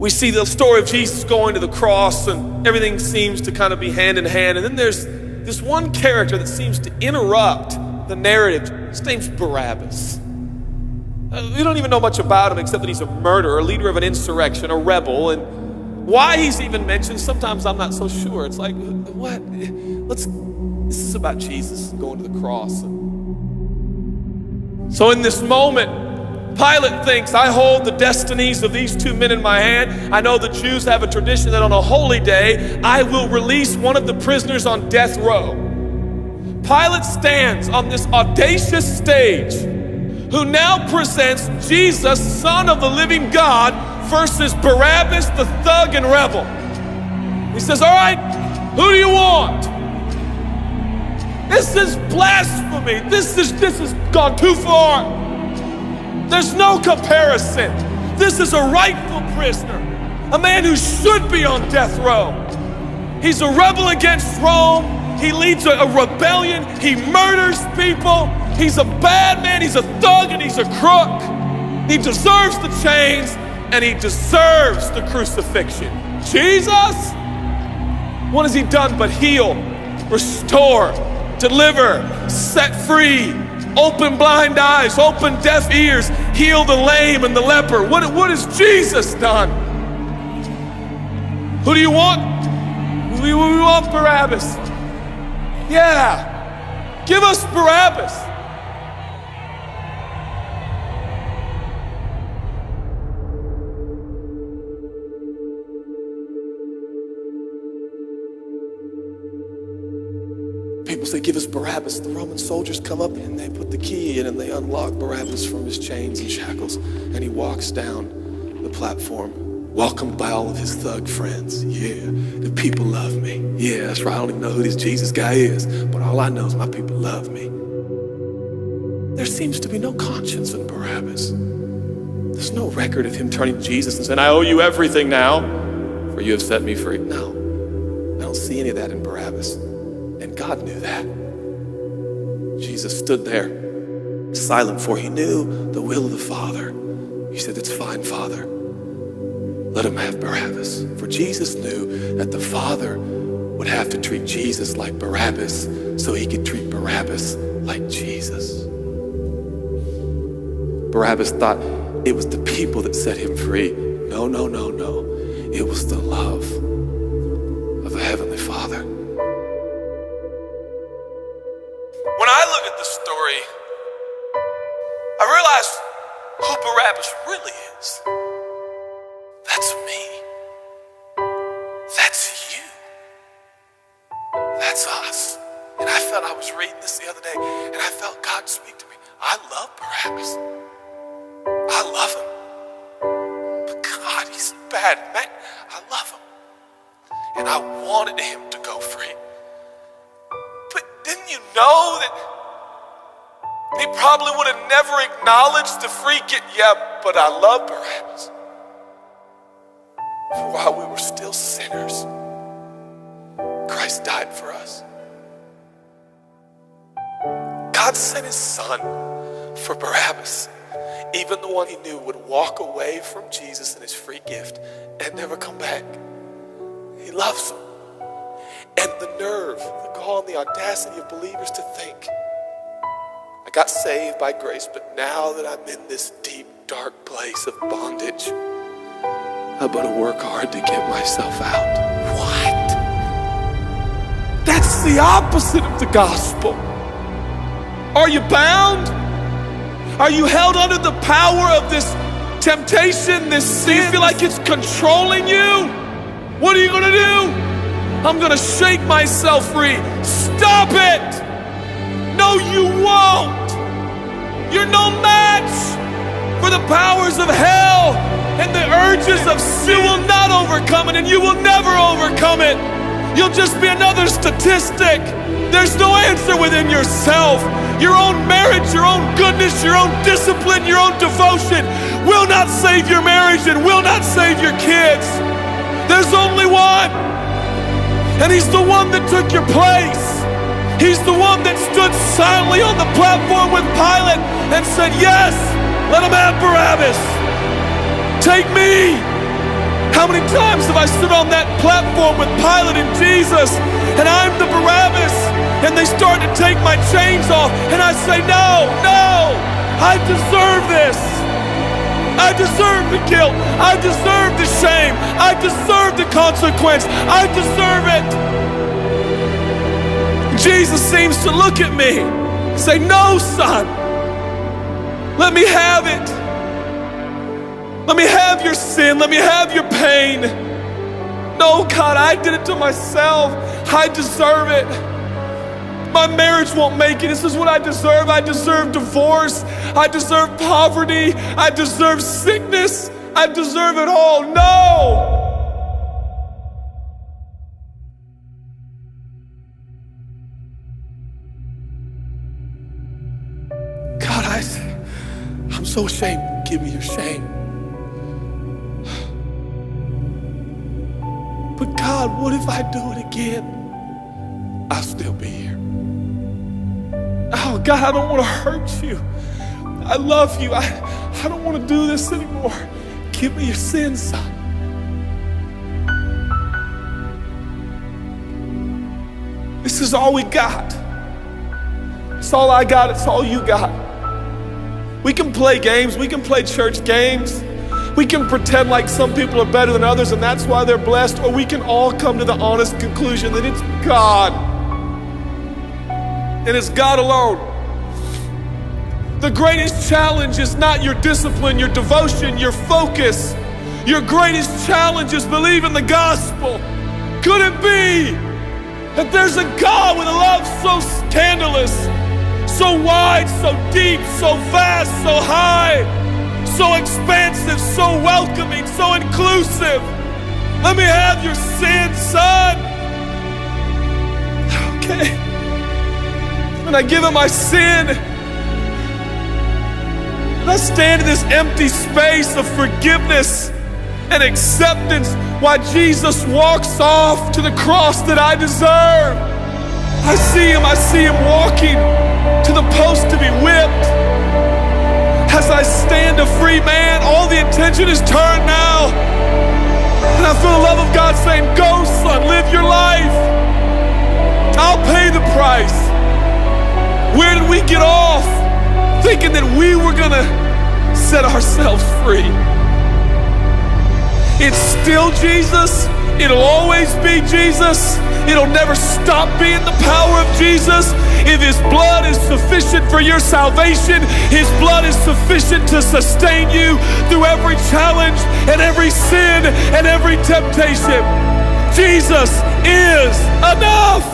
We see the story of Jesus going to the cross, and everything seems to kind of be hand in hand. And then there's this one character that seems to interrupt the narrative. His name's Barabbas. We don't even know much about him except that he's a murderer, a leader of an insurrection, a rebel. And why he's even mentioned, sometimes I'm not so sure. It's like, what? This is about Jesus going to the cross. So in this moment, Pilate thinks, I hold the destinies of these two men in my hand. I know the Jews have a tradition that on a holy day, I will release one of the prisoners on death row. Pilate stands on this audacious stage, who now presents Jesus, Son of the living God, versus Barabbas, the thug and rebel. He says, all right, who do you want? This is blasphemy. This has gone too far. There's no comparison. This is a rightful prisoner, a man who should be on death row. He's a rebel against Rome. He leads a rebellion. He murders people. He's a bad man. He's a thug and he's a crook. He deserves the chains and he deserves the crucifixion. Jesus, what has he done but heal, restore, deliver, set free, open blind eyes, open deaf ears, heal the lame and the leper? What has Jesus done? Who do you want? We want Barabbas. Yeah, give us Barabbas. People say, give us Barabbas. The Roman soldiers come up and they put the key in and they unlock Barabbas from his chains and shackles. And he walks down the platform, welcomed by all of his thug friends. Yeah, the people love me. Yeah, that's right. I don't even know who this Jesus guy is, but all I know is my people love me. There seems to be no conscience in Barabbas. There's no record of him turning to Jesus and saying, I owe you everything now, for you have set me free. No, I don't see any of that in Barabbas. And God knew that. Jesus stood there, silent, for he knew the will of the Father. He said, it's fine, Father. Let him have Barabbas. For Jesus knew that the Father would have to treat Jesus like Barabbas so he could treat Barabbas like Jesus. Barabbas thought it was the people that set him free. No. It was the love of the Heavenly Father. When I look at the story, I realize who Barabbas really is. That's me. That's you. That's us. And I was reading this the other day, and I felt God speak to me. I love Barabbas. I love him. But God, he's bad, man. I love him. And I wanted him to go free. But didn't you know that he probably would have never acknowledged the free gift? Yeah, but I love Barabbas. While we were still sinners, Christ died for us. God sent his son for Barabbas, even the one he knew would walk away from Jesus and his free gift and never come back. He loves him. And the nerve, the gall, and the audacity of believers to think, I got saved by grace, but now that I'm in this deep, dark place of bondage, I better work hard to get myself out. What? That's the opposite of the gospel. Are you bound? Are you held under the power of this temptation, this sin? Do you feel like it's controlling you? What are you gonna do? I'm gonna shake myself free. Stop it! No, you won't. You're no match for the powers of hell and the urges of sin. You will not overcome it, and you will never overcome it. You'll just be another statistic. There's no answer within yourself. Your own marriage, your own goodness, your own discipline, your own devotion will not save your marriage and will not save your kids. There's only one. And he's the one that took your place. He's the one that stood silently on the platform with Pilate and said, yes, let him have Barabbas. Take me. How many times have I stood on that platform with Pilate and Jesus, and I'm the Barabbas, and they start to take my chains off, and I say, no, no, I deserve this. I deserve the guilt. I deserve the shame. I deserve the consequence. I deserve it. Jesus seems to look at me and say, no, son, let me have it. Let me have your sin. Let me have your pain. No, God, I did it to myself. I deserve it. My marriage won't make it. This is what I deserve. I deserve divorce. I deserve poverty. I deserve sickness. I deserve it all. No! God, I'm so ashamed. Give me your shame. But God, what if I do it again? I'll still be here. Oh, God, I don't want to hurt you. I love you. I don't want to do this anymore. Give me your sins, son. This is all we got. It's all I got. It's all you got. We can play games. We can play church games. We can pretend like some people are better than others and that's why they're blessed, or we can all come to the honest conclusion that it's God. And it's God alone. The greatest challenge is not your discipline, your devotion, your focus. Your greatest challenge is believing the gospel. Could it be that there's a God with a love so scandalous, so wide, so deep, so vast, so high, so expansive, so welcoming, so inclusive? Let me have your sin, son. Okay. And I give him my sin. And I stand in this empty space of forgiveness and acceptance while Jesus walks off to the cross that I deserve. I see him walking to the post to be whipped. As I stand a free man, all the attention is turned now. And I feel the love of God saying, go, son, live your life. I'll pay the price. Where did we get off thinking that we were gonna set ourselves free? It's still Jesus. It'll always be Jesus. It'll never stop being the power of Jesus. If his blood is sufficient for your salvation, his blood is sufficient to sustain you through every challenge and every sin and every temptation. Jesus is enough.